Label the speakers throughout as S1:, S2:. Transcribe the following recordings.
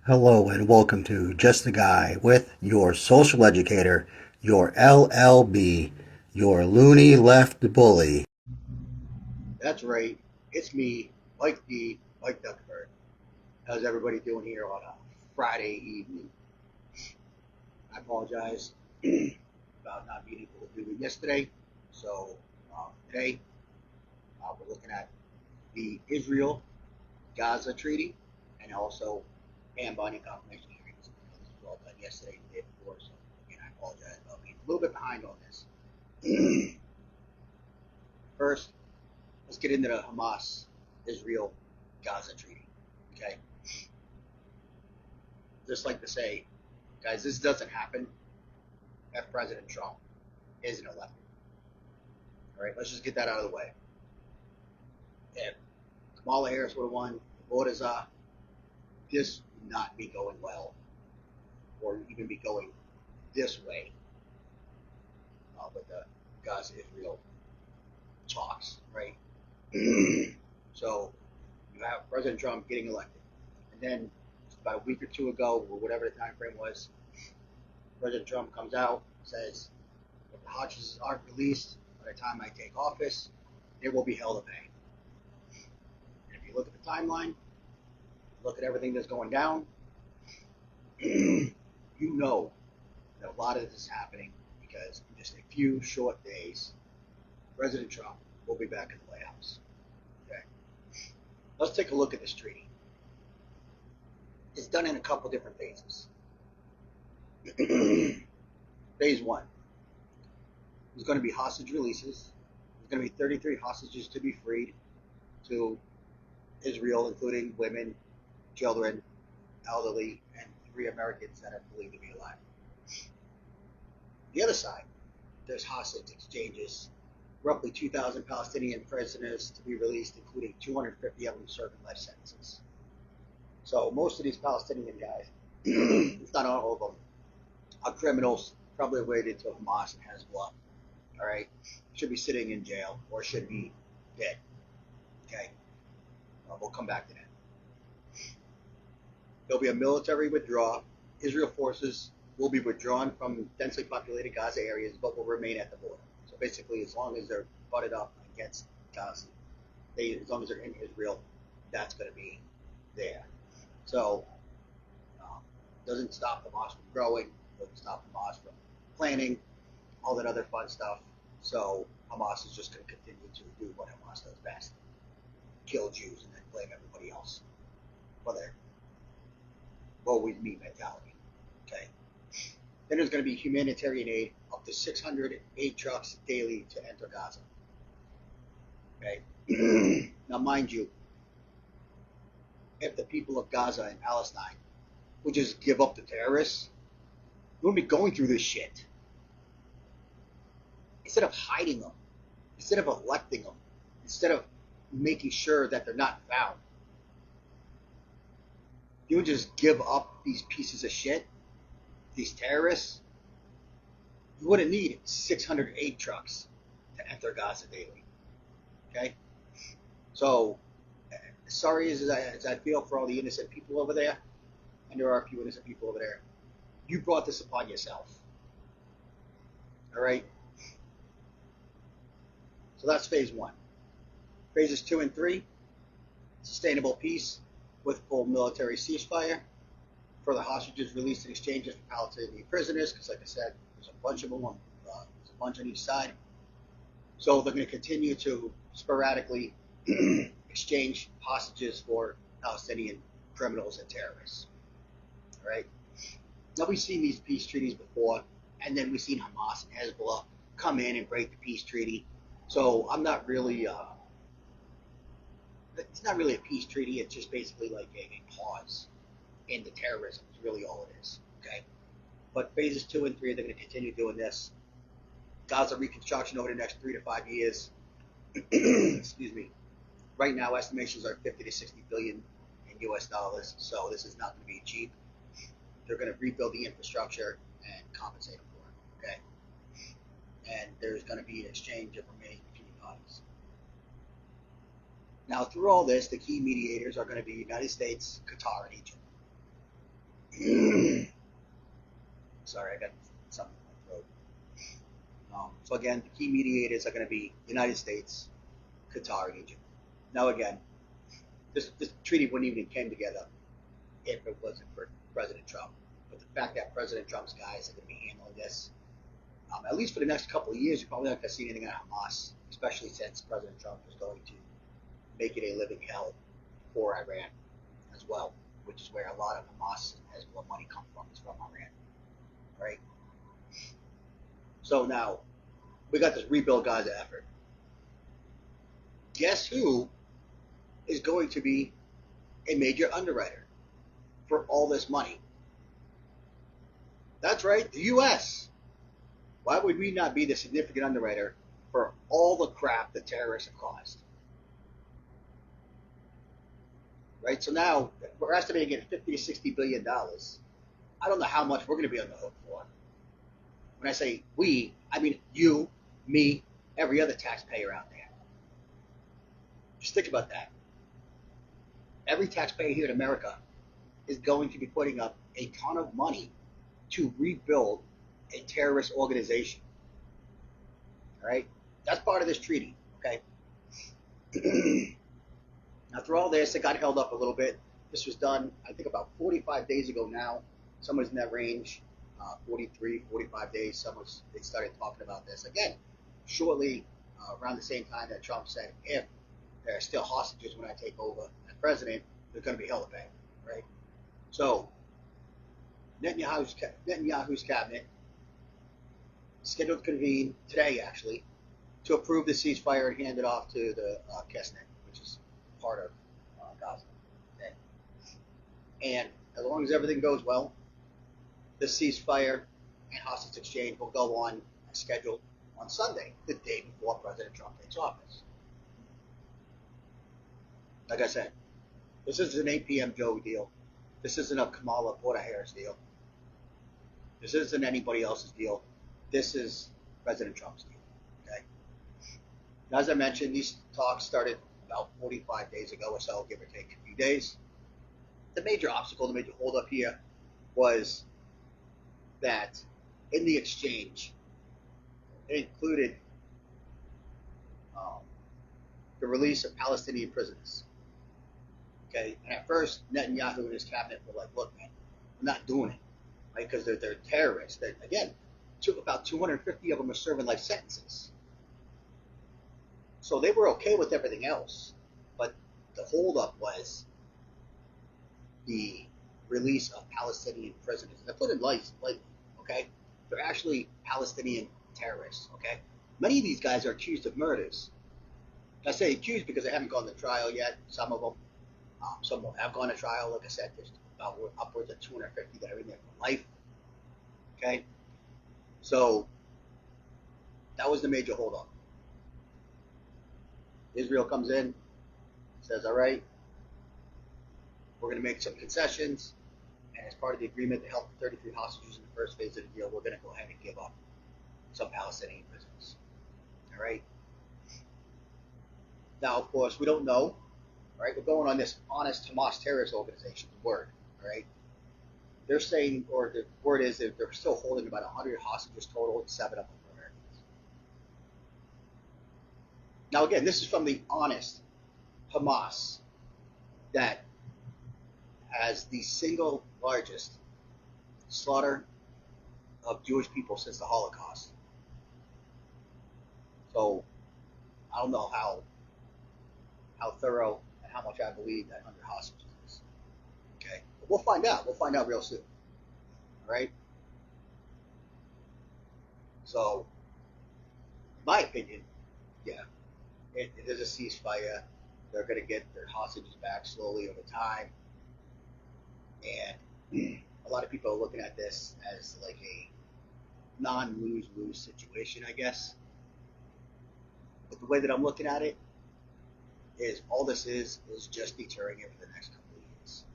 S1: Hello and welcome to Just a Guy with your social educator, your LLB, your loony left bully.
S2: That's right. It's me, Mike Duckburg. How's everybody doing here on a Friday evening? I apologize about not being able to do it yesterday. So today we're looking at the Israel Gaza Treaty and also Pam Bondi confirmation hearings. This was all done yesterday and the day before. So again, I apologize about being a little bit behind on this. First, let's get into the Hamas Israel Gaza Treaty. Okay, just like to say, guys, this doesn't happen if President Trump isn't elected. All right, let's just get that out of the way. If Kamala Harris would have won, the voters are, this would not be going well, or even be going this way with the Gaza Israel talks, right? So you have President Trump getting elected, and then about a week or two ago, or whatever the time frame was, President Trump comes out, says, if the hostages aren't released by the time I take office, they will be held to pay. And if you look at the timeline, look at everything that's going down, you know that a lot of this is happening because in just a few short days, President Trump will be back in the White House. Okay, let's take a look at this treaty. It's done in a couple different phases. Phase one is going to be hostage releases. There's going to be 33 hostages to be freed to Israel, including women, children, elderly, and 3 Americans that are believed to be alive. The other side, there's hostage exchanges. Roughly 2,000 Palestinian prisoners to be released, including 250 of them serving life sentences. So most of these Palestinian guys, if not all of them, are criminals, probably related to Hamas and Hezbollah. All right, should be sitting in jail or should be dead. Okay, we'll come back to that. There'll be a military withdrawal. Israel forces will be withdrawn from densely populated Gaza areas, but will remain at the border. So basically, as long as they're butted up against Gaza, as long as they're in Israel, that's going to be there. So doesn't stop Hamas from growing, doesn't stop Hamas from planning, all that other fun stuff. So Hamas is just going to continue to do what Hamas does best: kill Jews and then blame everybody else for their always me mentality. Okay. Then there's going to be humanitarian aid, up to 600 aid trucks daily to enter Gaza. Okay. Now, mind you, if the people of Gaza and Palestine would just give up the terrorists, we wouldn't be going through this shit. Instead of hiding them, instead of electing them, instead of making sure that they're not found, you would just give up these pieces of shit, these terrorists. You wouldn't need 600 aid trucks to enter Gaza daily. Okay? So, sorry as I feel for all the innocent people over there, and there are a few innocent people over there, you brought this upon yourself. All right? So that's phase one. Phases 2 and 3, sustainable peace with full military ceasefire, further hostages released in exchanges for Palestinian prisoners, because like I said, there's a bunch of them, there's a bunch on each side. So they're going to continue to sporadically exchange hostages for Palestinian criminals and terrorists. All right. Now we've seen these peace treaties before, and then we've seen Hamas and Hezbollah come in and break the peace treaty. So I'm not really. It's not really a peace treaty. It's just basically like a pause in the terrorism. Is really all it is. Okay. But phases 2 and 3, they're going to continue doing this. Gaza reconstruction over the next 3 to 5 years. Excuse me. Right now, estimations are 50 to 60 billion in U.S. dollars. So this is not going to be cheap. They're going to rebuild the infrastructure and compensate them for it. Okay. And there's going to be an exchange of remaining competing bodies. Now, through all this, the key mediators are going to be the United States, Qatar, and Egypt. Sorry, I got something in my throat. So again, the key mediators are going to be the United States, Qatar, and Egypt. Now again, this treaty wouldn't even came together if it wasn't for President Trump. But the fact that President Trump's guys are going to be handling this, at least for the next couple of years, you're probably not going to see anything out of Hamas, especially since President Trump is going to make it a living hell for Iran as well, which is where a lot of Hamas has more money come from, is from Iran, right? So now we got this rebuild Gaza effort. Guess who is going to be a major underwriter for all this money? That's right, the U.S. Why would we not be the significant underwriter for all the crap the terrorists have caused? Right? So now we're estimating at $50 to $60 billion. I don't know how much we're going to be on the hook for. When I say we, I mean you, me, every other taxpayer out there. Just think about that. Every taxpayer here in America is going to be putting up a ton of money to rebuild a terrorist organization. All right? That's part of this treaty, okay? Now, through all this, it got held up a little bit. This was done, I think, about 45 days ago now. Someone's in that range, 43, 45 days. They started talking about this. Again, shortly around the same time that Trump said, if there are still hostages when I take over as president, they're going to be held to pay, right? So, Netanyahu's cabinet scheduled to convene today, actually, to approve the ceasefire and hand it off to the Kesnet, which is part of Gaza. Okay? And as long as everything goes well, the ceasefire and hostage exchange will go on as scheduled on Sunday, the day before President Trump takes office. Like I said, this isn't an 8 p.m. Joe deal. This isn't a Kamala Porter Harris deal. This isn't anybody else's deal. This is President Trump's deal. Okay. Now, as I mentioned, these talks started about 45 days ago or so, give or take a few days. The major obstacle, the major holdup here was that in the exchange, it included the release of Palestinian prisoners. Okay, and at first, Netanyahu and his cabinet were like, look, man, we're not doing it, right? Because they're terrorists. Again, about 250 of them are serving life sentences. So they were okay with everything else. But the holdup was the release of Palestinian prisoners. And I put it lightly, okay? They're actually Palestinian terrorists, okay? Many of these guys are accused of murders. I say accused because they haven't gone to trial yet, some of them. Some of them have gone to trial. Like I said, there's about upwards of 250 that are in there for life. Okay? So, that was the major holdup. Israel comes in, says, all right, we're going to make some concessions, and as part of the agreement to help the 33 hostages in the first phase of the deal, we're going to go ahead and give up some Palestinian prisoners. All right? Now, of course, we don't know. All right? We're going on this honest Hamas terrorist organization's word. All right? They're saying, or the word is that they're still holding about 100 hostages total, and 7 of them are Americans. Now, again, this is from the honest Hamas that has the single largest slaughter of Jewish people since the Holocaust. So, I don't know how thorough and how much I believe that 100 hostages is. Okay? But we'll find out. We'll find out real soon. All right? So, in my opinion, yeah, it is a ceasefire. They're going to get their hostages back slowly over time. And a lot of people are looking at this as like a non-lose-lose situation, I guess. But the way that I'm looking at it is all this is just deterring it for the next couple of years.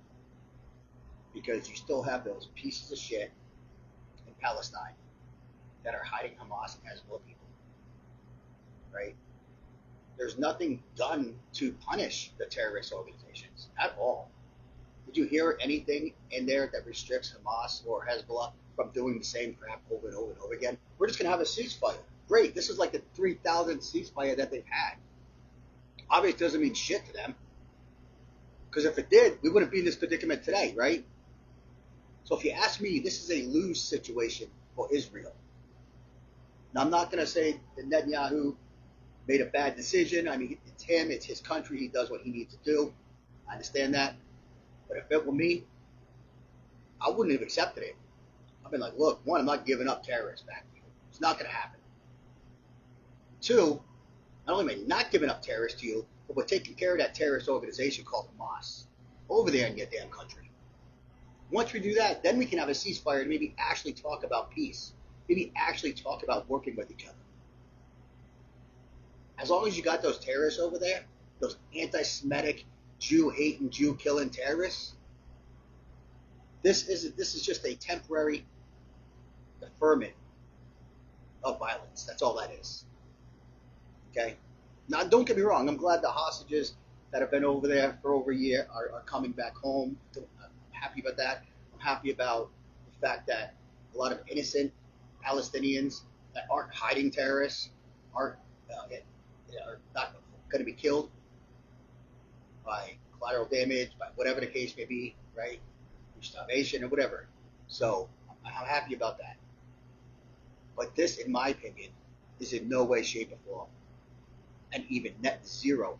S2: Because you still have those pieces of shit in Palestine that are hiding Hamas and Hezbollah people. Right? There's nothing done to punish the terrorist organizations at all. Did you hear anything in there that restricts Hamas or Hezbollah from doing the same crap over and over and over again? We're just going to have a ceasefire. Great. This is like the 3,000th ceasefire that they've had. Obviously, it doesn't mean shit to them. Because if it did, we wouldn't be in this predicament today, right? So if you ask me, this is a lose situation for Israel. Now, I'm not going to say that Netanyahu made a bad decision. I mean, it's him. It's his country. He does what he needs to do. I understand that. But if it were me, I wouldn't have accepted it. I've been like, look, one, I'm not giving up terrorists back to you. It's not going to happen. Two, not only am I not giving up terrorists to you, but we're taking care of that terrorist organization called Hamas over there in your damn country. Once we do that, then we can have a ceasefire and maybe actually talk about peace. Maybe actually talk about working with each other. As long as you got those terrorists over there, those anti-Semitic, Jew-hating, Jew-killing terrorists, this is just a temporary deferment of violence. That's all that is. Okay? Now, don't get me wrong. I'm glad the hostages that have been over there for over a year are coming back home. I'm happy about that. I'm happy about the fact that a lot of innocent Palestinians that aren't hiding terrorists are not going to be killed by collateral damage, by whatever the case may be, right? Starvation or whatever. So I'm happy about that. But this, in my opinion, is in no way, shape, or form and even net zero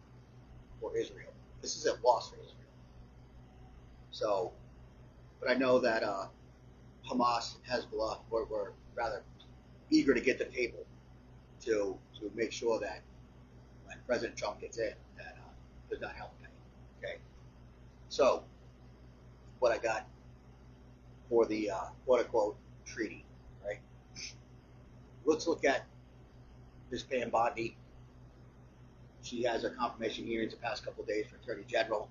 S2: for Israel. This is a loss for Israel. So, but I know that Hamas and Hezbollah were rather eager to get the table to make sure that when President Trump gets in, that there's not help coming. Okay. So, what I got for the quote-unquote treaty, right? Let's look at this Pam Bondi. She has her confirmation hearings the past couple of days for Attorney General.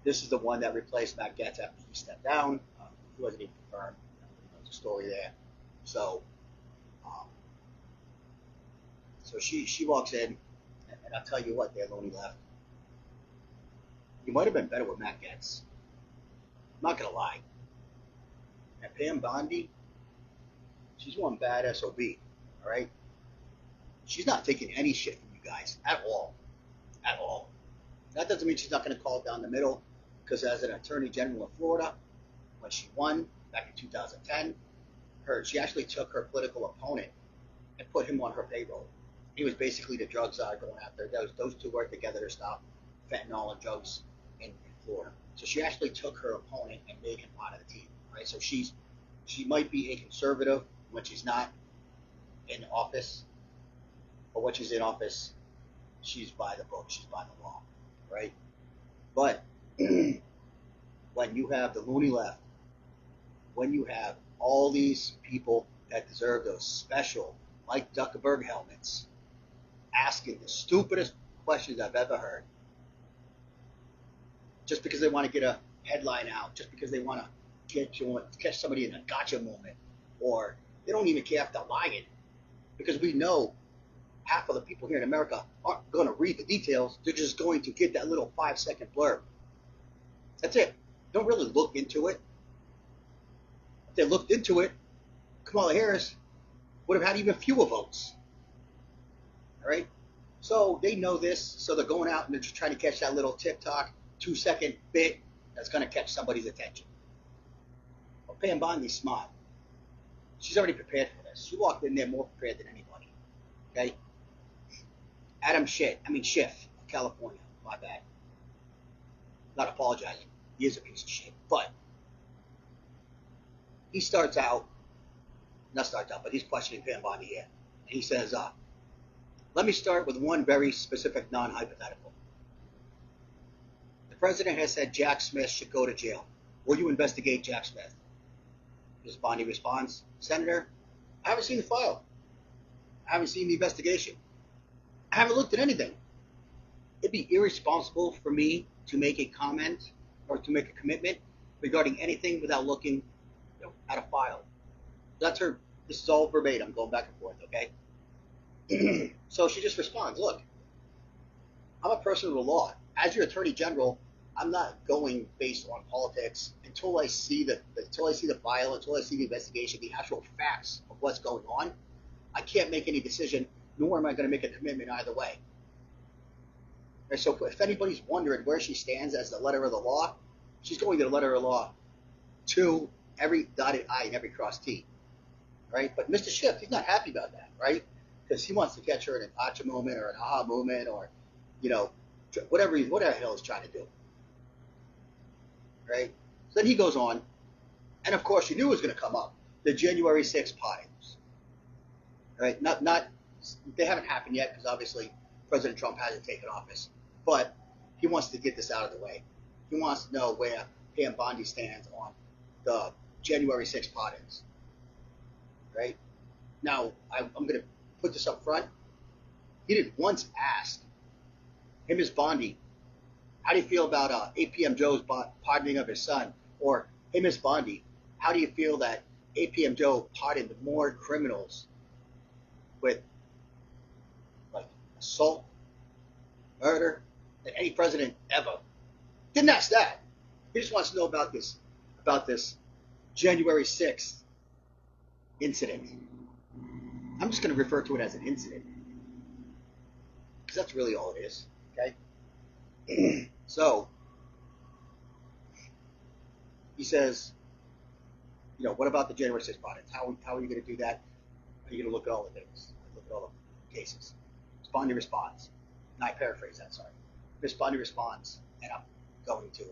S2: This is the one that replaced Matt Gaetz after he stepped down. He wasn't even confirmed. There's a story there. So, so she walks in, and I'll tell you what, there, Loney left. You might have been better with Matt Gaetz. I'm not gonna lie. And Pam Bondi, she's one bad SOB. All right. She's not taking any shit from you guys at all. At all. That doesn't mean she's not going to call it down the middle, because as an attorney general of Florida, when she won back in 2010, she actually took her political opponent and put him on her payroll. He was basically the drug czar going after. Those two worked together to stop fentanyl and drugs in Florida. So she actually took her opponent and made him part of the team. Right. So she might be a conservative when she's not in office. But when she's in office, she's by the book, she's by the law, right? But when you have the loony left, when you have all these people that deserve those special Mike Zuckerberg helmets asking the stupidest questions I've ever heard, just because they want to get a headline out, just because they want to catch somebody in a gotcha moment, or they don't even care if they're lying, because we know half of the people here in America aren't going to read the details. They're just going to get that little 5-second blurb. That's it. Don't really look into it. If they looked into it, Kamala Harris would have had even fewer votes. All right? So they know this, so they're going out and they're just trying to catch that little TikTok 2-second bit that's going to catch somebody's attention. Well, Pam Bondi's smart. She's already prepared for this. She walked in there more prepared than anybody. Okay? Schiff, California, my bad. Not apologizing. He is a piece of shit. But he but he's questioning Pam Bondi here. And he says, let me start with one very specific non-hypothetical. The president has said Jack Smith should go to jail. Will you investigate Jack Smith? Ms. Bondi responds, Senator, I haven't seen the file. I haven't seen the investigation. I haven't looked at anything. It'd be irresponsible for me to make a comment or to make a commitment regarding anything without looking at a file. That's her. This is all verbatim, going back and forth, okay? So she just responds, look, I'm a person of the law. As your attorney general, I'm not going based on politics until I see the file, until I see the investigation, the actual facts of what's going on. I can't make any decision, nor am I going to make a commitment either way. And so if anybody's wondering where she stands as the letter of the law, she's going to the letter of the law to every dotted I and every crossed T. Right? But Mr. Schiff, he's not happy about that, right? Because he wants to catch her in an gotcha moment or an aha moment or, whatever the hell he's trying to do. Right? So then he goes on, and of course you knew it was going to come up. The January 6th potings. Right? Not they haven't happened yet because obviously President Trump hasn't taken office. But he wants to get this out of the way. He wants to know where Pam Bondi stands on the January 6th potings. Right? Now, I'm going to put this up front. He didn't once ask him as Bondi, how do you feel about APM Joe's pardoning of his son? Or, hey, Miss Bondi, how do you feel that APM Joe pardoned more criminals with, like, assault, murder, than any president ever? Didn't ask that. He just wants to know about this January 6th incident. I'm just going to refer to it as an incident because that's really all it is. Okay. So he says, what about the January 6th audits? How are you going to do that? Are you going to look at all the things? Look at all the cases. Miss Bondi responds. And I paraphrase that. Sorry. Miss Bondi responds, and I'm going to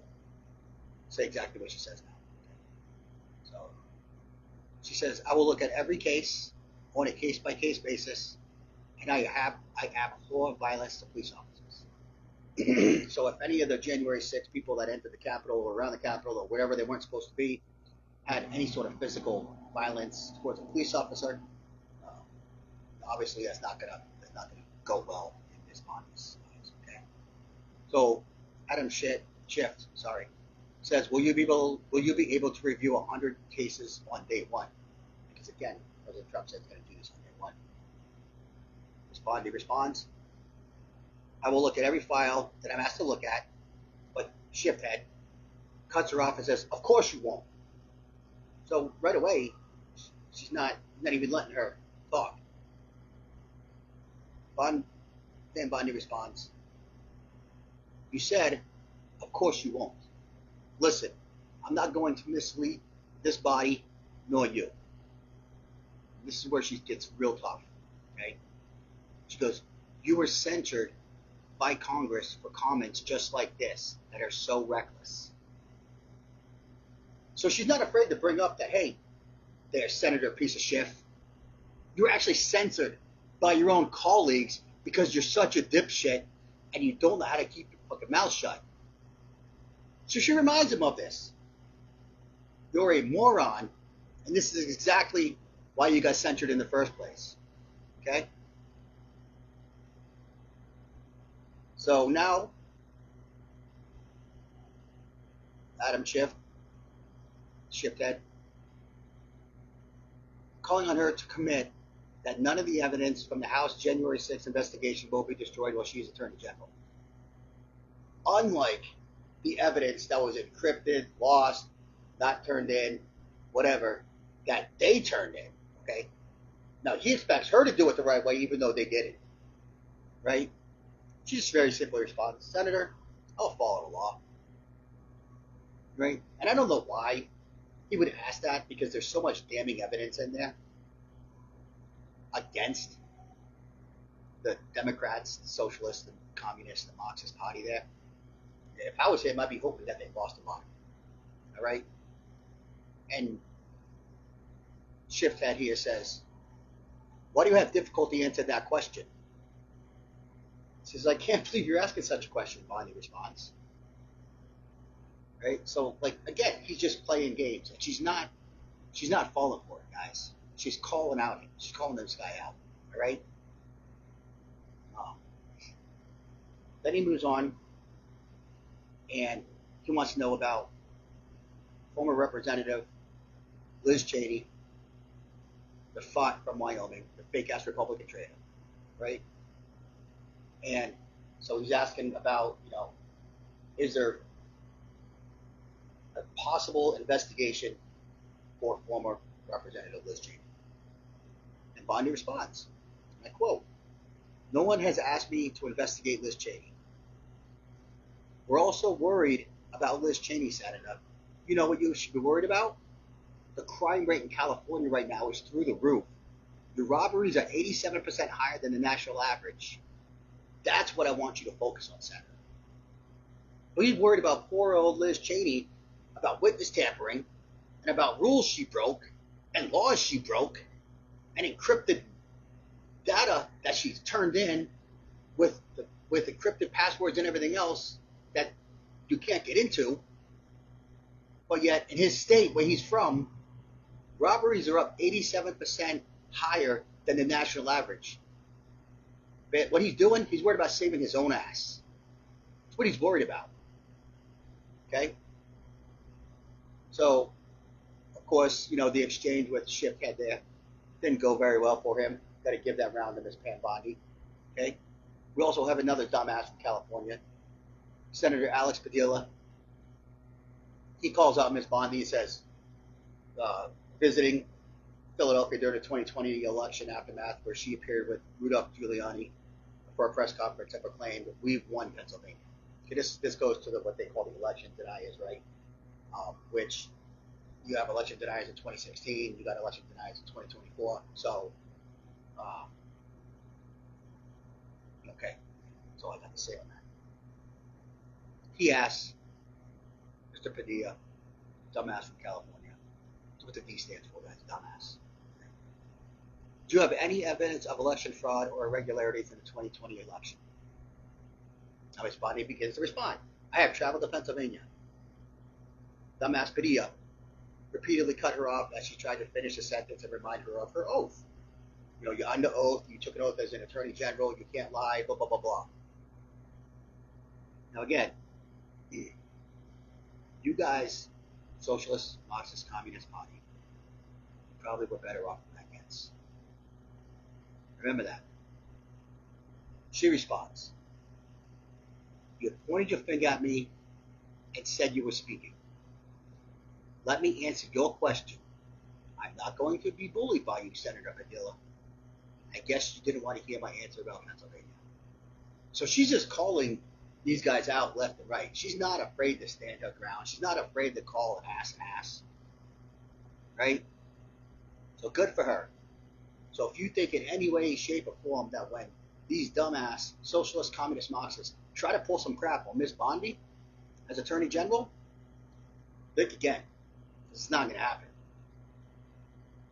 S2: say exactly what she says now. Okay. So she says, I will look at every case on a case-by-case basis, and I abhor violence to police officers. So if any of the January 6th people that entered the Capitol or around the Capitol or wherever they weren't supposed to be had any sort of physical violence towards a police officer, obviously that's not gonna go well in Ms. Bondi's eyes. Okay. So Adam Schiff says, will you be able to review 100 cases on day one? Because again, President Trump said he's going to do this on day one. Ms. Bondi responds, I will look at every file that I'm asked to look at, but Schiff head cuts her off and says, of course you won't. So right away, she's not even letting her talk. Pam Bondi responds, you said, of course you won't. Listen, I'm not going to mislead this body nor you. This is where she gets real tough. Okay? She goes, you were censured by Congress for comments just like this that are so reckless. So she's not afraid to bring up that, hey, there, Senator piece of Schiff, you're actually censored by your own colleagues because you're such a dipshit and you don't know how to keep your fucking mouth shut. So she reminds him of this. You're a moron, and this is exactly why you got censured in the first place. Okay? So now, Adam Schiff head, calling on her to commit that none of the evidence from the House January 6th investigation will be destroyed while she is Attorney General. Unlike the evidence that was encrypted, lost, not turned in, whatever, that they turned in, okay? Now, he expects her to do it the right way, even though they didn't, right? She just very simply responds, Senator, I'll follow the law, right? And I don't know why he would ask that, because there's so much damning evidence in there against the Democrats, the Socialists, the Communists, the Marxist Party there. If I was him, I'd be hoping that they lost a lot. All right? And Schiff head here says, why do you have difficulty answering that question? He says, I can't believe you're asking such a question, Bondi responds. Right? So, like, again, he's just playing games. And she's not falling for it, guys. She's calling out him. She's calling this guy out. All right? Then he moves on, and he wants to know about former Representative Liz Cheney, the fought from Wyoming, the fake-ass Republican trader, right? And so he's asking about, is there possible investigation for former Representative Liz Cheney. And Bondi responds, and I quote, "No one has asked me to investigate Liz Cheney. We're also worried about Liz Cheney, Senator. You know what you should be worried about? The crime rate in California right now is through the roof. Your robberies are 87% higher than the national average. That's what I want you to focus on, Senator. We're worried about poor old Liz Cheney, about witness tampering, and about rules she broke, and laws she broke, and encrypted data that she's turned in with encrypted passwords and everything else that you can't get into. But yet, in his state where he's from, robberies are up 87% higher than the national average. But what he's doing, he's worried about saving his own ass. That's what he's worried about. Okay? So, of course, you know, the exchange with Shithead there didn't go very well for him. Got to give that round to Miss Pam Bondi. Okay? We also have another dumbass from California, Senator Alex Padilla. He calls out Miss Bondi and says, visiting Philadelphia during the 2020 election aftermath, where she appeared with Rudolph Giuliani for a press conference and proclaimed, "We've won Pennsylvania." Okay, this goes to what they call the election deniers, right? Which you have election deniers in 2016, you got election deniers in 2024. So, okay, that's all I got to say on that. He asks Mr. Padilla, dumbass from California, that's what the D stands for, guys, dumbass. Do you have any evidence of election fraud or irregularities in the 2020 election? Now Ms. Bondi begins to respond. I have traveled to Pennsylvania. Dumbass Padilla repeatedly cut her off as she tried to finish the sentence and remind her of her oath. You know, you're under oath, you took an oath as an attorney general, you can't lie, blah, blah, blah, blah. Now again, you guys, socialist, Marxist, communist party, probably were better off than that gets. Remember that. She responds, you pointed your finger at me and said you were speaking. Let me answer your question. I'm not going to be bullied by you, Senator Padilla. I guess you didn't want to hear my answer about Pennsylvania. So she's just calling these guys out left and right. She's not afraid to stand her ground. She's not afraid to call an ass. Right? So good for her. So if you think in any way, shape, or form that when these dumbass socialist, communist, Marxists try to pull some crap on Miss Bondi as Attorney General, think again. It's not going to happen.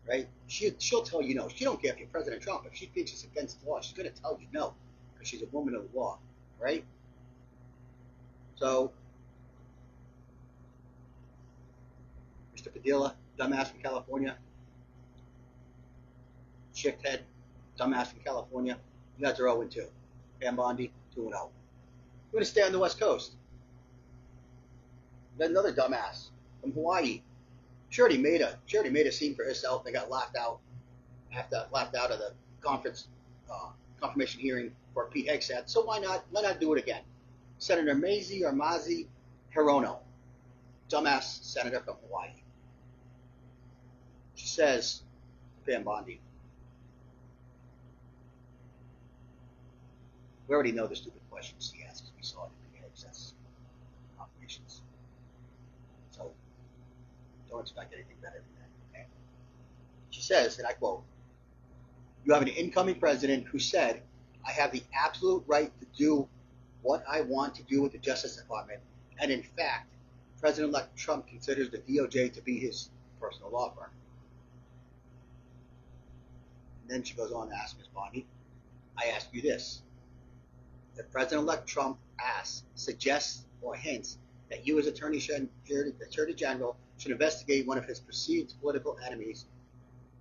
S2: Right? She'll tell you no. She don't care if you're President Trump. If she thinks it's against the law, she's going to tell you no because she's a woman of the law. Right? So, Mr. Padilla, dumbass from California. Shithead, dumbass from California. You guys are 0-2. Pam Bondi, 2-0. You're going to stay on the West Coast. Then another dumbass from Hawaii. She already made a scene for herself. They got laughed out of the confirmation hearing for Pete Hegseth. So why not do it again? Senator Mazi Hirono, dumbass senator from Hawaii. She says, Pam Bondi, we already know the stupid questions she asks. We saw it in Pete Hegseth's confirmations. So don't expect anything better than that, okay? She says, and I quote, you have an incoming president who said, I have the absolute right to do what I want to do with the Justice Department, and in fact, President-elect Trump considers the DOJ to be his personal law firm. And then she goes on to ask Ms. Bondi, I ask you this. If President-elect Trump asks, suggests, or hints that you as Attorney General should investigate one of his perceived political enemies,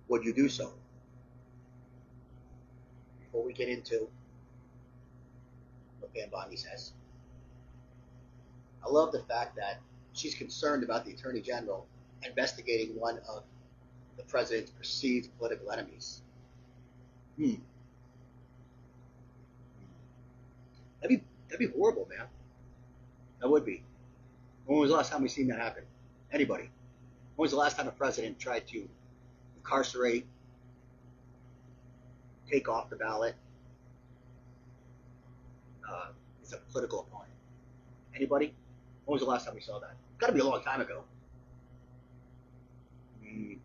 S2: would you do so? Before we get into what Pam Bondi says, I love the fact that she's concerned about the Attorney General investigating one of the president's perceived political enemies. That'd be horrible, man. That would be. When was the last time we seen that happen? Anybody. When was the last time a president tried to incarcerate, take off the ballot is a political opponent? Anybody? When was the last time we saw that? It's got to be a long time ago. I think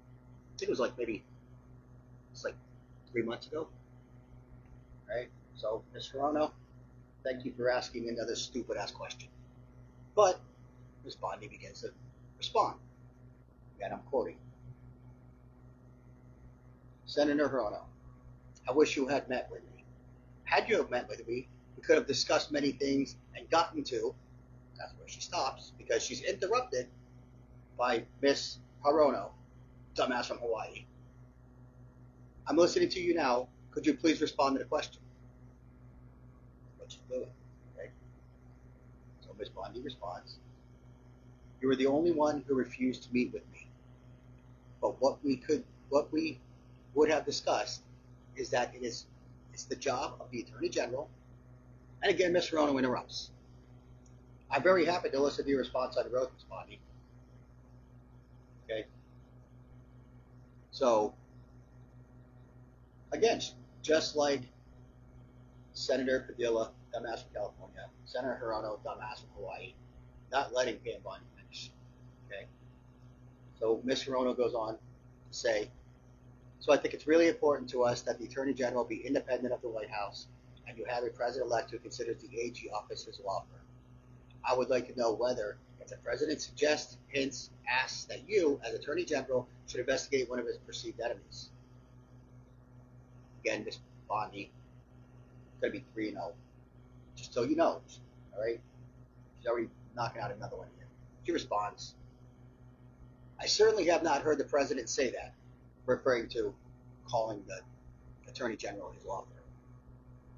S2: it was like maybe it's like 3 months ago, right? So, Ms. Hirono, thank you for asking another stupid ass question. But Ms. Bondi begins to respond. And I'm quoting Senator Hirono, I wish you had met with me. Had you have met with me, we could have discussed many things and gotten to, that's where she stops, because she's interrupted by Miss Hirono, dumbass from Hawaii. I'm listening to you now. Could you please respond to the question? What she's doing, okay? So Miss Bondi responds, you were the only one who refused to meet with me. But what we would have discussed is that it's the job of the Attorney General. And again, Ms. Hirono interrupts. I'm very happy to listen to your response on the road, Ms. Bondi. Okay. So, again, just like Senator Padilla, dumbass from California, Senator Hirono, dumbass from Hawaii, not letting Pam Bondi finish. Okay. So Ms. Hirono goes on to say, so I think it's really important to us that the Attorney General be independent of the White House and you have a president-elect who considers the AG office his law firm. I would like to know whether, if the president suggests, hints, asks that you, as Attorney General, should investigate one of his perceived enemies. Again, Ms. Bondi, it's going to be 3-0. Just so you know, all right? She's already knocking out another one here. She responds, I certainly have not heard the president say that, referring to calling the Attorney General his law firm.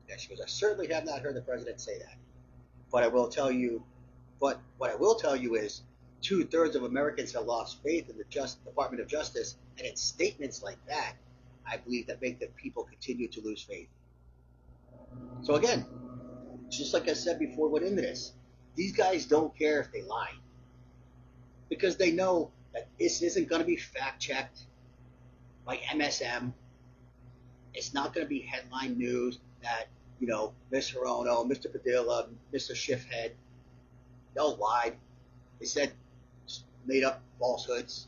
S2: Yeah, she goes, I certainly have not heard the president say that. But what I will tell you is 2/3 of Americans have lost faith in the Department of Justice, and it's statements like that, I believe, that make the people continue to lose faith. So again, just like I said before we went into this, these guys don't care if they lie. Because they know that this isn't going to be fact-checked by MSM. It's not going to be headline news that, Ms. Hirono, Mr. Padilla, Mr. Schiffhead, they all lied. They said made up falsehoods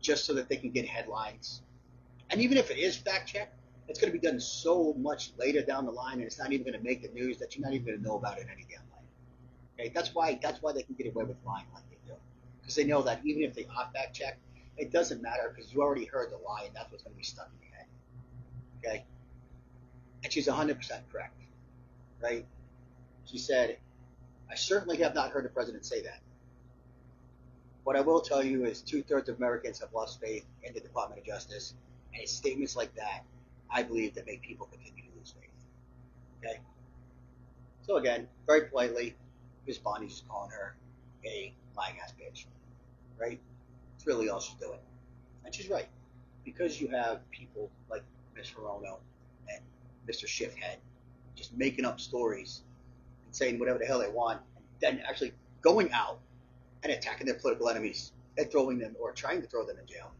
S2: just so that they can get headlines. And even if it is fact-checked, it's going to be done so much later down the line, and it's not even going to make the news that you're not even going to know about it any damn way. Okay, that's why they can get away with lying like they do, because they know that even if they are fact-checked, it doesn't matter because you already heard the lie, and that's what's going to be stuck in your head. Okay, and she's 100% correct, right? She said, I certainly have not heard the president say that. What I will tell you is 2/3 of Americans have lost faith in the Department of Justice, and it's statements like that, I believe, that make people continue to lose faith. Okay? So again, very politely, Ms. Bondi's just calling her a lying ass bitch. Right? It's really all she's doing. And she's right. Because you have people like Ms. Hirono and Mr. Schiffhead just making up stories and saying whatever the hell they want, and then actually going out and attacking their political enemies and throwing them or trying to throw them in jail.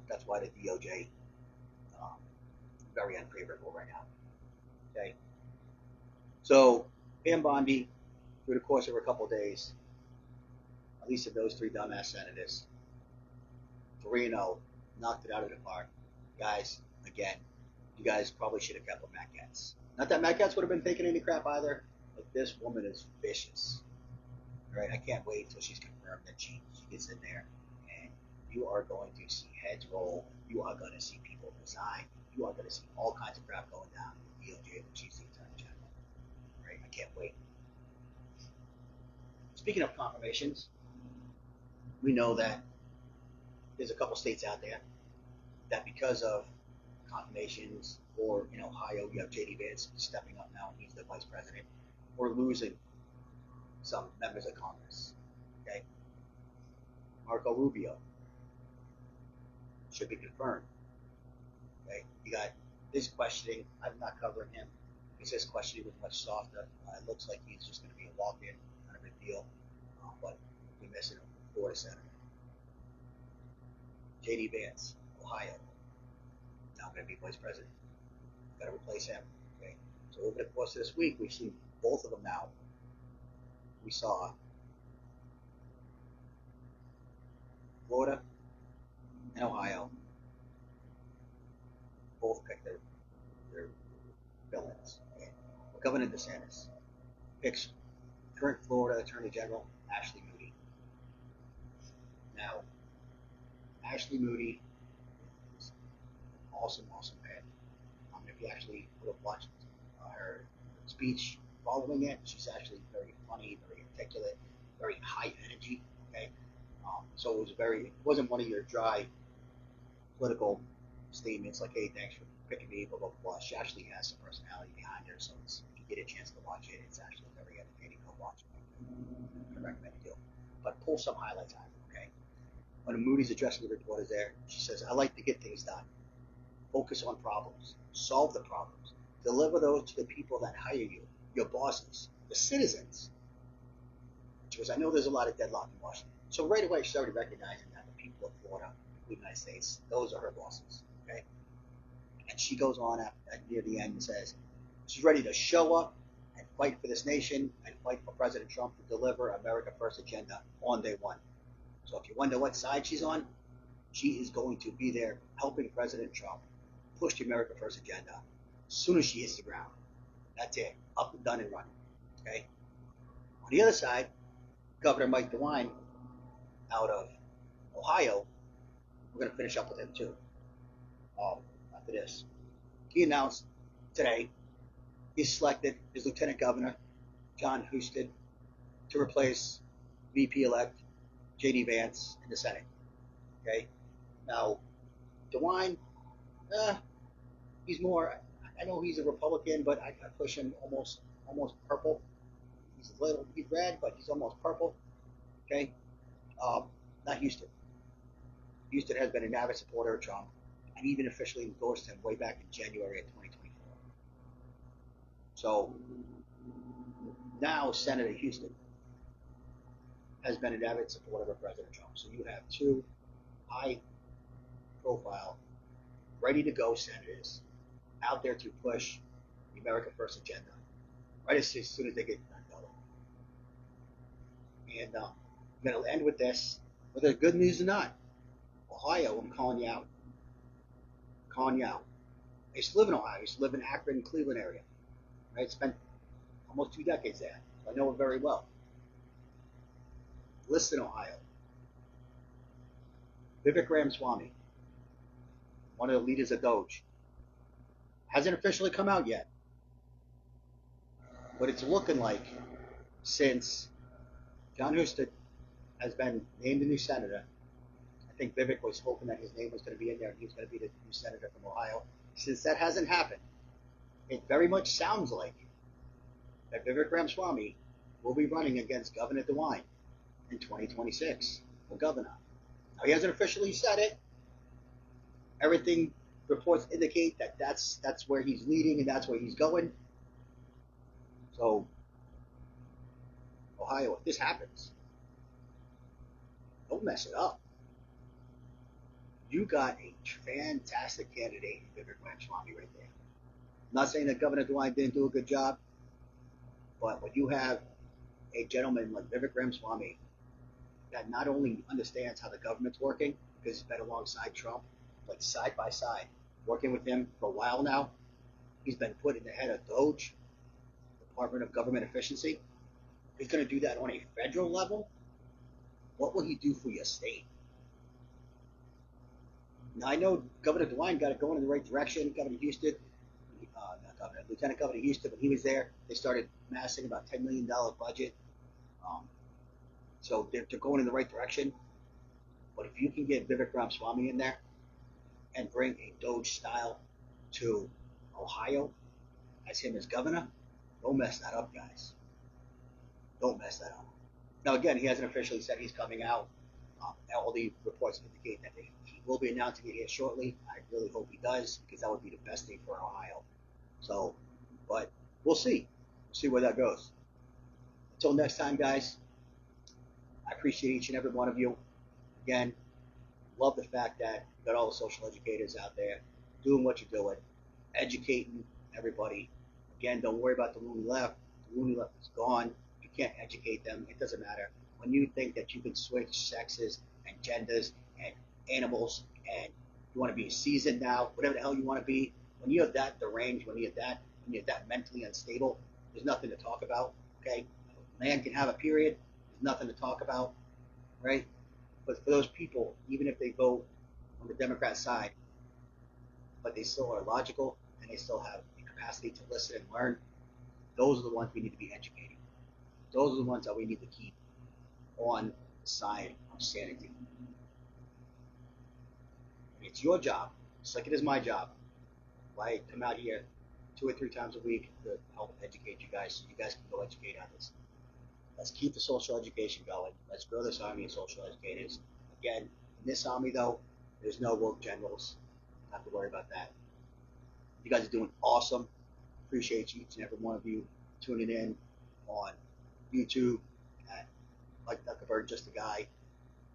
S2: That's why the DOJ very unfavorable right now. Okay. So Pam Bondi, through the course of a couple of days, at least of those 3 dumbass senators, 3-0, knocked it out of the park. Guys, again, you guys probably should have kept with Matt Gaetz. Not that Matt Gaetz would have been taking any crap either, but this woman is vicious. All right, I can't wait until she's confirmed that she gets in there, and you are going to see heads roll. You are going to see people resign. You are going to see all kinds of crap going down in the DOJ when she's the Attorney General. All right, I can't wait. Speaking of confirmations, we know that there's a couple states out there that because of confirmations, or in Ohio, you have J.D. Vance stepping up now, he's the vice president, we're losing some members of Congress. Okay? Marco Rubio should be confirmed. Okay? You got his questioning. I'm not covering him because his questioning was much softer. It looks like he's just going to be a walk-in on deal, but we're missing a Florida senator. J.D. Vance, Ohio, now going to be vice president. Got to replace him. Okay. So over the course of this week, we've seen both of them now. We saw Florida and Ohio both pick their villains. Okay. Governor DeSantis picks current Florida Attorney General Ashley Moody. Now, Ashley Moody is awesome man. If you actually would have watched her speech following it, she's actually very funny, very articulate, very high energy. Okay, so it wasn't one of your dry political statements like, "Hey, thanks for picking me," blah blah blah. She actually has some personality behind her, so if you get a chance to watch it, it's actually very entertaining. Go watch it. I recommend you do. But pull some highlights out of it. Okay, when Moody's addressing the reporters there, she says, "I like to get things done. Focus on problems. Solve the problems. Deliver those to the people that hire you, your bosses, the citizens." Because I know there's a lot of deadlock in Washington. So right away, she's already recognizing that the people of Florida, the United States, those are her bosses. Okay? And she goes on near the end and says she's ready to show up and fight for this nation and fight for President Trump to deliver America First agenda on day one. So if you wonder what side she's on, she is going to be there helping President Trump push the America First agenda as soon as she hits the ground. That's it. Up and done and running. Okay? On the other side, Governor Mike DeWine out of Ohio, we're going to finish up with him too. After this, he announced today he's selected his Lieutenant Governor, John Husted, to replace VP-elect J.D. Vance in the Senate. Okay? Now, DeWine, he's more, I know he's a Republican, but I push him almost purple. He's red, but he's almost purple. Okay? Not Houston. Houston has been an avid supporter of Trump and even officially endorsed him way back in January of 2024. So now Senator Houston has been an avid supporter of President Trump. So you have two high profile, ready to go senators out there to push the America First agenda right as soon as they get done going. And I'm going to end with this, whether it's good news or not. Ohio, I'm calling you out. I used to live in Ohio. I used to live in Akron, Cleveland area. Right? Spent almost 2 decades there. So I know it very well. Listen, Ohio. Vivek Ramaswamy, one of the leaders of Doge, hasn't officially come out yet. But it's looking like since John Husted has been named a new senator, I think Vivek was hoping that his name was going to be in there and he was going to be the new senator from Ohio. Since that hasn't happened, it very much sounds like that Vivek Ramaswamy will be running against Governor DeWine in 2026 for governor. Now, he hasn't officially said it. Everything reports indicate that that's where he's leading and that's where he's going. So, Ohio, if this happens, don't mess it up. You got a fantastic candidate in Vivek Ramaswamy right there. I'm not saying that Governor DeWine didn't do a good job, but when you have a gentleman like Vivek Ramaswamy that not only understands how the government's working, because he's been alongside Trump, like side by side, working with him for a while now, he's been put in the head of Doge, Department of Government Efficiency. He's going to do that on a federal level. What will he do for your state? Now, I know Governor DeWine got it going in the right direction. Governor Houston, Lieutenant Governor Houston, when he was there, they started massing about $10 million budget. So they're going in the right direction. But if you can get Vivek Ramaswamy in there and bring a Doge style to Ohio as him as governor, don't mess that up, guys. Don't mess that up. Now, again, he hasn't officially said he's coming out. All the reports indicate that he will be announcing it here shortly. I really hope he does, because that would be the best thing for Ohio. So, but we'll see. We'll see where that goes. Until next time, guys, I appreciate each and every one of you. Again, love the fact that you got all the social educators out there doing what you're doing, educating everybody. Again, don't worry about the loony left. The loony left is gone. You can't educate them. It doesn't matter. When you think that you can switch sexes and genders and animals and you want to be seasoned now, whatever the hell you want to be, when you're that deranged, when you're that mentally unstable, there's nothing to talk about. Okay, a man can have a period. There's nothing to talk about, right? But for those people, even if they vote on the Democrat side, but they still are logical and they still have the capacity to listen and learn, those are the ones we need to be educating. Those are the ones that we need to keep on the side of sanity. And it's your job, just like it is my job. I come out here 2 or 3 times a week to help educate you guys so you guys can go educate others. Let's keep the social education going. Let's grow this army of social educators. Again, in this army, though, there's no woke generals. Don't have to worry about that. You guys are doing awesome. Appreciate each and every one of you tuning in on YouTube at Mike Duckerberg, Just a Guy,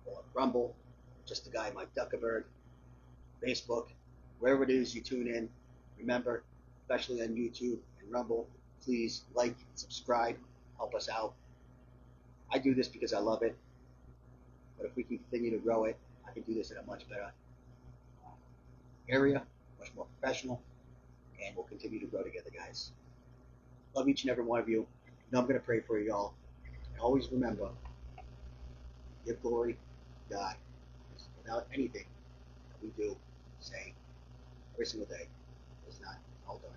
S2: or Rumble, Just a Guy, Mike Duckerberg, Facebook, wherever it is you tune in. Remember, especially on YouTube and Rumble, please like and subscribe. Help us out. I do this because I love it, but if we can continue to grow it, I can do this in a much better area, much more professional, and we'll continue to grow together, guys. Love each and every one of you. You know I'm going to pray for you all. And always remember, give glory to God. Without anything that we do, say, every single day, it's not all done.